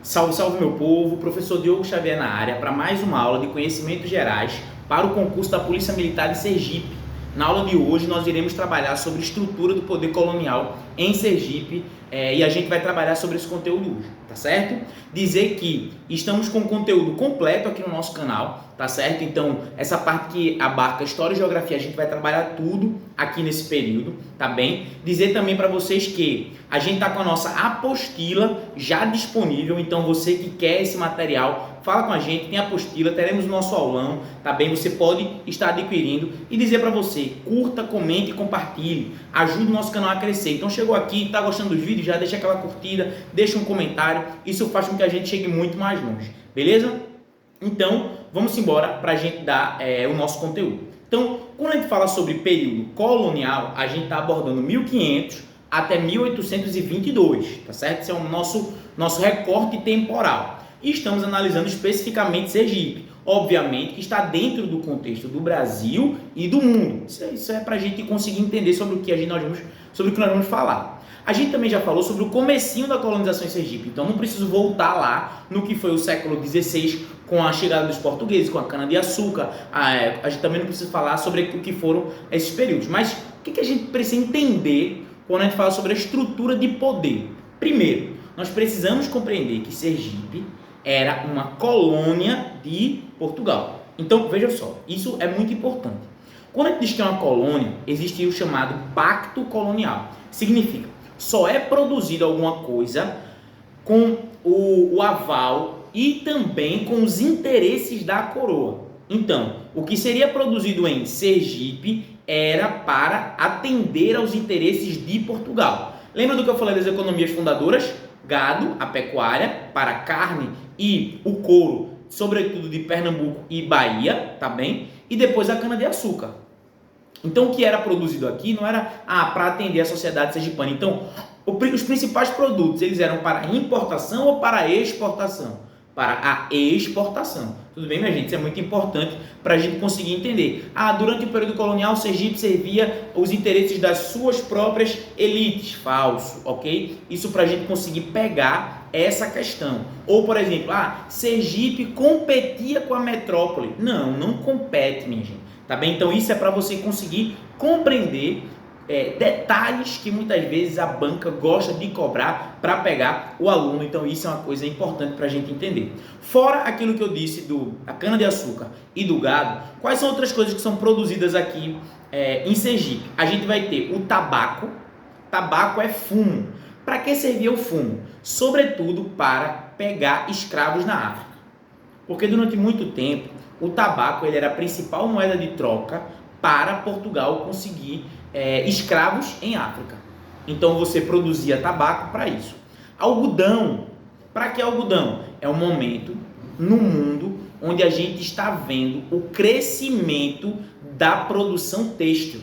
Salve, salve meu povo, professor Diogo Xavier na área para mais uma aula de conhecimentos gerais para o concurso da Polícia Militar de Sergipe. Na aula de hoje nós iremos trabalhar sobre estrutura do poder colonial em Sergipe e a gente vai trabalhar sobre esse conteúdo hoje, tá certo? Dizer que estamos com conteúdo completo aqui no nosso canal, tá certo? Então essa parte que abarca história e geografia a gente vai trabalhar tudo aqui nesse período, tá bem? Dizer também para vocês que a gente tá com a nossa apostila já disponível, então você que quer esse material, fala com a gente, tem a apostila, teremos o nosso aulão, tá bem? Você pode estar adquirindo e dizer para você, curta, comente e compartilhe, ajude o nosso canal a crescer. Então chegou aqui, tá gostando dos vídeos, já deixa aquela curtida, deixa um comentário, isso faz com que a gente chegue muito mais longe, beleza? Então, vamos embora para a gente dar o nosso conteúdo. Então, quando a gente fala sobre período colonial, a gente está abordando 1500 até 1822, tá certo? Esse é o nosso recorte temporal. E estamos analisando especificamente Sergipe. Obviamente que está dentro do contexto do Brasil e do mundo. Isso é para a gente conseguir entender sobre o que nós vamos falar. A gente também já falou sobre o comecinho da colonização em Sergipe, então não preciso voltar lá no que foi o século XVI, com a chegada dos portugueses, com a cana-de-açúcar. A gente também não precisa falar sobre o que foram esses períodos. Mas o que a gente precisa entender quando a gente fala sobre a estrutura de poder? Primeiro, nós precisamos compreender que Sergipe era uma colônia de Portugal. Então, veja só, isso é muito importante. Quando a gente diz que é uma colônia, existe o chamado pacto colonial. Significa, só é produzido alguma coisa com o aval e também com os interesses da coroa. Então, o que seria produzido em Sergipe era para atender aos interesses de Portugal. Lembra do que eu falei das economias fundadoras? Gado, a pecuária, para a carne e o couro, sobretudo de Pernambuco e Bahia, tá bem? E depois a cana-de-açúcar. Então, o que era produzido aqui não era para atender a sociedade sergipana. Então, os principais produtos, eles eram para importação ou para exportação? Para a exportação. Tudo bem, minha gente? Isso é muito importante para a gente conseguir entender. Durante o período colonial, Sergipe servia os interesses das suas próprias elites. Falso, ok? Isso para a gente conseguir pegar essa questão. Ou, por exemplo, Sergipe competia com a metrópole. Não compete, minha gente. Tá bem? Então, isso é para você conseguir compreender detalhes que muitas vezes a banca gosta de cobrar para pegar o aluno. Então isso é uma coisa importante para a gente entender. Fora aquilo que eu disse da cana-de-açúcar e do gado, quais são outras coisas que são produzidas aqui em Sergipe? A gente vai ter o tabaco. Tabaco é fumo. Para que servia o fumo? Sobretudo para pegar escravos na África. Porque durante muito tempo o tabaco ele era a principal moeda de troca para Portugal conseguir escravos em África. Então você produzia tabaco para isso. Algodão. Para que algodão? É um momento no mundo onde a gente está vendo o crescimento da produção têxtil.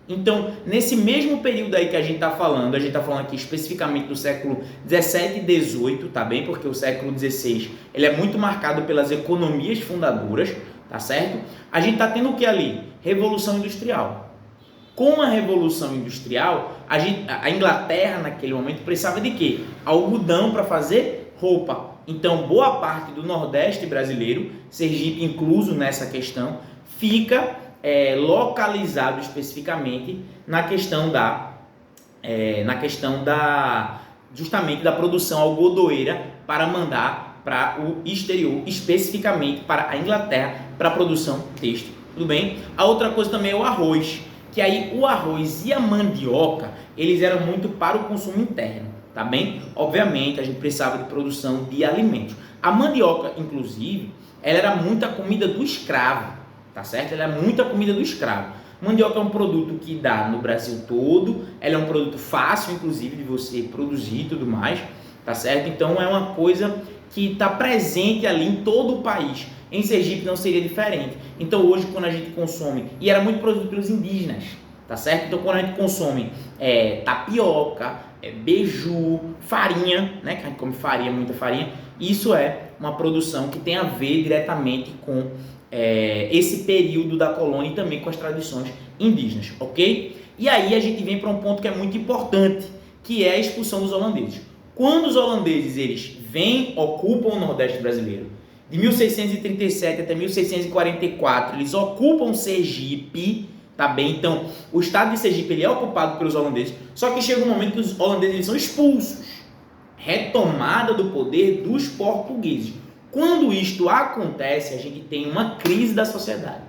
Então, nesse mesmo período aí que a gente está falando aqui especificamente do século 17 e 18, tá bem? Porque o século 16 ele é muito marcado pelas economias fundadoras, tá certo? A gente está tendo o que ali? Revolução Industrial. Com a Revolução Industrial, a Inglaterra naquele momento precisava de quê? Algodão para fazer roupa. Então, boa parte do Nordeste brasileiro, Sergipe incluso nessa questão, fica localizado especificamente na questão justamente da produção algodoeira para mandar para o exterior, especificamente para a Inglaterra, para a produção têxtil. Tudo bem? A outra coisa também é o arroz. Que aí o arroz e a mandioca, eles eram muito para o consumo interno, tá bem? Obviamente, a gente precisava de produção de alimentos. A mandioca, inclusive, ela era muita comida do escravo, tá certo? Ela é muita comida do escravo. Mandioca é um produto que dá no Brasil todo, ela é um produto fácil, inclusive, de você produzir e tudo mais, tá certo? Então, é uma coisa que está presente ali em todo o país. Em Sergipe não seria diferente. Então hoje quando a gente consome, e era muito produzido pelos indígenas, tá certo? Então quando a gente consome tapioca, beiju, farinha, né? Que a gente come farinha, muita farinha, isso é uma produção que tem a ver diretamente com esse período da colônia e também com as tradições indígenas, ok? E aí a gente vem para um ponto que é muito importante, que é a expulsão dos holandeses. Quando os holandeses eles vêm, ocupam o Nordeste brasileiro, de 1637 até 1644, eles ocupam Sergipe, tá bem? Então, o estado de Sergipe ele é ocupado pelos holandeses, só que chega um momento que os holandeses eles são expulsos. Retomada do poder dos portugueses. Quando isto acontece, a gente tem uma crise da sociedade.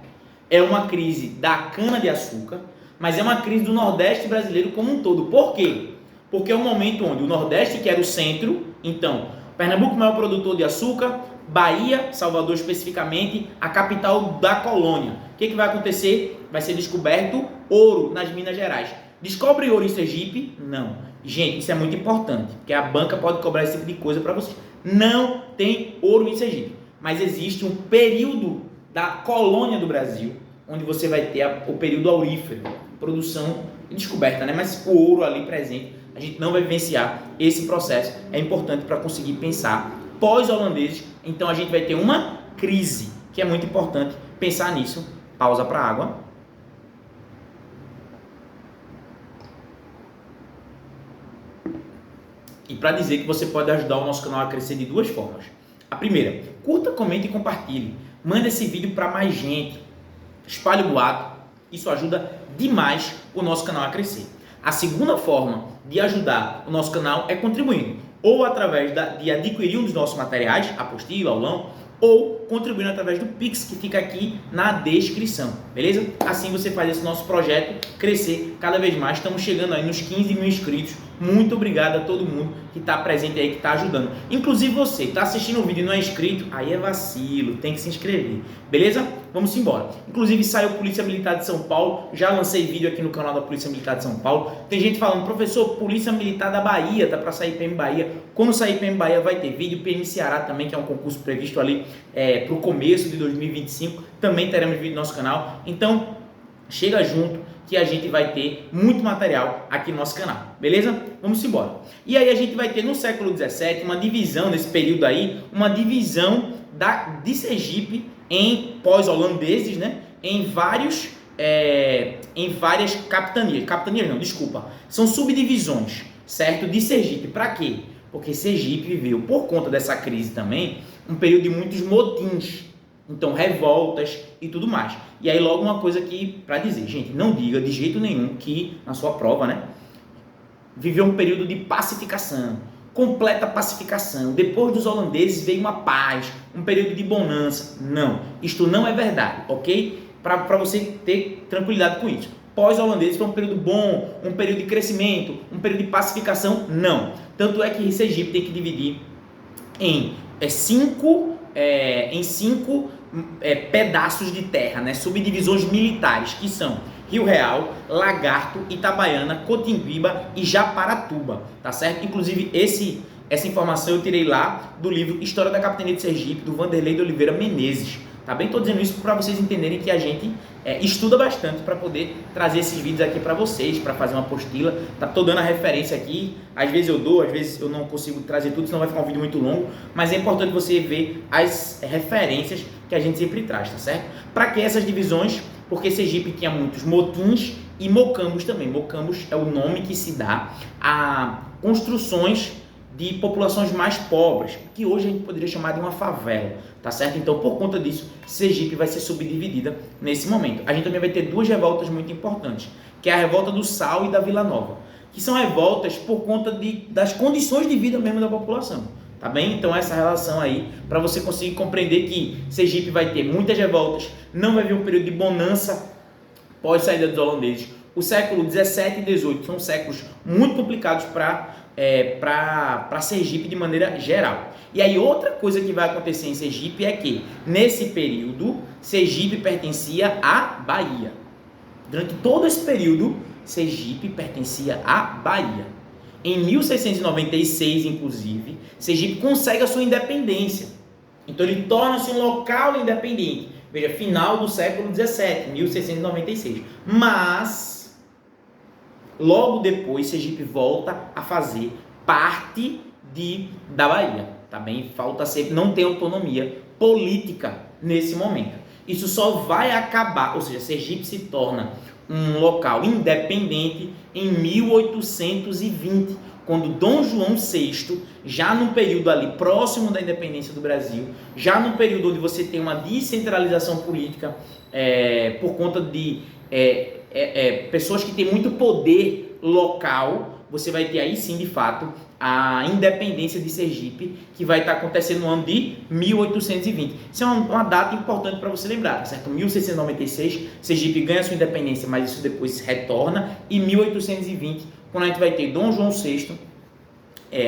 É uma crise da cana-de-açúcar, mas é uma crise do Nordeste brasileiro como um todo. Por quê? Porque é um momento onde o Nordeste, que era o centro, então, Pernambuco, maior produtor de açúcar, Bahia, Salvador especificamente, a capital da colônia. O que vai acontecer? Vai ser descoberto ouro nas Minas Gerais. Descobre ouro em Sergipe? Não. Gente, isso é muito importante, porque a banca pode cobrar esse tipo de coisa para vocês. Não tem ouro em Sergipe, mas existe um período da colônia do Brasil, onde você vai ter o período aurífero, produção e descoberta, né? Mas o ouro ali presente, a gente não vai vivenciar esse processo. É importante para conseguir pensar pós-holandeses. Então a gente vai ter uma crise, que é muito importante pensar nisso. Pausa para a água. E para dizer que você pode ajudar o nosso canal a crescer de duas formas. A primeira, curta, comente e compartilhe. Manda esse vídeo para mais gente. Espalhe o boato. Isso ajuda demais o nosso canal a crescer. A segunda forma de ajudar o nosso canal é contribuindo. Ou através de adquirir um dos nossos materiais, apostila, aulão, ou contribuindo através do Pix que fica aqui na descrição, beleza? Assim você faz esse nosso projeto crescer cada vez mais. Estamos chegando aí nos 15 mil inscritos. Muito obrigado a todo mundo que está presente aí, que está ajudando. Inclusive você, está assistindo o vídeo e não é inscrito, aí é vacilo, tem que se inscrever, beleza? Vamos embora. Inclusive saiu Polícia Militar de São Paulo, já lancei vídeo aqui no canal da Polícia Militar de São Paulo. Tem gente falando, professor, Polícia Militar da Bahia, tá para sair PM Bahia. Quando sair PM Bahia vai ter vídeo, PM Ceará também, que é um concurso previsto ali para o começo de 2025, também teremos vídeo no nosso canal. Então, chega junto que a gente vai ter muito material aqui no nosso canal, beleza? Vamos embora. E aí a gente vai ter no século XVII uma divisão, nesse período aí, uma divisão de Sergipe em pós-holandeses, né? Em várias capitanias. Capitanias não, desculpa. São subdivisões, certo? De Sergipe. Para quê? Porque Sergipe viveu, por conta dessa crise também, um período de muitos motins. Então, revoltas e tudo mais. E aí, logo uma coisa aqui para dizer, gente, não diga de jeito nenhum que, na sua prova, né, viveu um período de pacificação, completa pacificação. Depois dos holandeses veio uma paz, um período de bonança. Não, isto não é verdade, ok? Para você ter tranquilidade com isso. Pós-holandeses foi um período bom, um período de crescimento, um período de pacificação. Não. Tanto é que Sergipe tem que dividir em cinco pedaços de terra, né? Subdivisões militares, que são Rio Real, Lagarto, Itabaiana, Cotimbiba e Japaratuba, tá certo? Inclusive, essa informação eu tirei lá do livro História da Capitania de Sergipe, do Vanderlei de Oliveira Menezes, tá bem? Tô dizendo isso para vocês entenderem que a gente estuda bastante para poder trazer esses vídeos aqui para vocês, para fazer uma apostila. Tô dando a referência aqui, às vezes eu dou, às vezes eu não consigo trazer tudo, senão vai ficar um vídeo muito longo, mas é importante você ver as referências que a gente sempre traz, tá certo? Para que essas divisões? Porque Sergipe tinha muitos motins e mocambos também. Mocambos é o nome que se dá a construções de populações mais pobres, que hoje a gente poderia chamar de uma favela, tá certo? Então, por conta disso, Sergipe vai ser subdividida nesse momento. A gente também vai ter duas revoltas muito importantes, que é a revolta do Sal e da Vila Nova, que são revoltas por conta das condições de vida mesmo da população, tá bem? Então, essa relação aí, para você conseguir compreender que Sergipe vai ter muitas revoltas, não vai haver um período de bonança pós saída dos holandeses. O século 17 e 18 são séculos muito complicados para Sergipe de maneira geral. E aí outra coisa que vai acontecer em Sergipe é que, nesse período, Sergipe pertencia à Bahia. Durante todo esse período, Sergipe pertencia à Bahia. Em 1696, inclusive, Sergipe consegue a sua independência. Então ele torna-se um local independente. Veja, final do século 17, 1696. Mas logo depois, Sergipe volta a fazer parte da Bahia, tá bem? Não tem autonomia política nesse momento. Isso só vai acabar, ou seja, Sergipe se torna um local independente em 1820, quando Dom João VI, já no período ali próximo da independência do Brasil, já no período onde você tem uma descentralização política por conta de pessoas que têm muito poder local, você vai ter aí sim, de fato, a independência de Sergipe, que vai estar acontecendo no ano de 1820. Isso é uma data importante para você lembrar, certo? 1696, Sergipe ganha sua independência, mas isso depois retorna, e 1820, quando a gente vai ter Dom João VI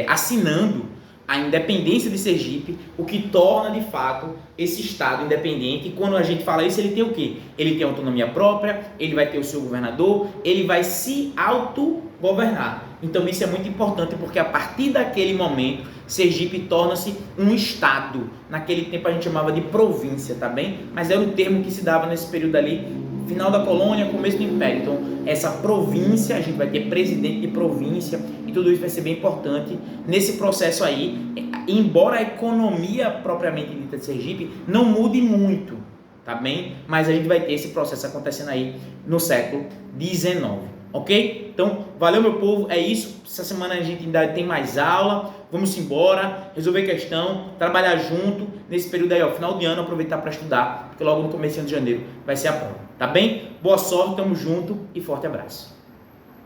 assinando a independência de Sergipe, o que torna de fato esse estado independente. E quando a gente fala isso, ele tem o quê? Ele tem autonomia própria, ele vai ter o seu governador, ele vai se autogovernar. Então isso é muito importante, porque a partir daquele momento Sergipe torna-se um estado. Naquele tempo a gente chamava de província, tá bem? Mas era o termo que se dava nesse período ali, final da colônia, começo do império. Então essa província, a gente vai ter presidente de província, e tudo isso vai ser bem importante nesse processo aí, embora a economia propriamente dita de Sergipe não mude muito, tá bem? Mas a gente vai ter esse processo acontecendo aí no século XIX, ok? Então, valeu meu povo, é isso. Essa semana a gente ainda tem mais aula, vamos embora, resolver questão, trabalhar junto nesse período aí, ó, final de ano, aproveitar para estudar, porque logo no começo de janeiro vai ser a prova, tá bem? Boa sorte, tamo junto e forte abraço.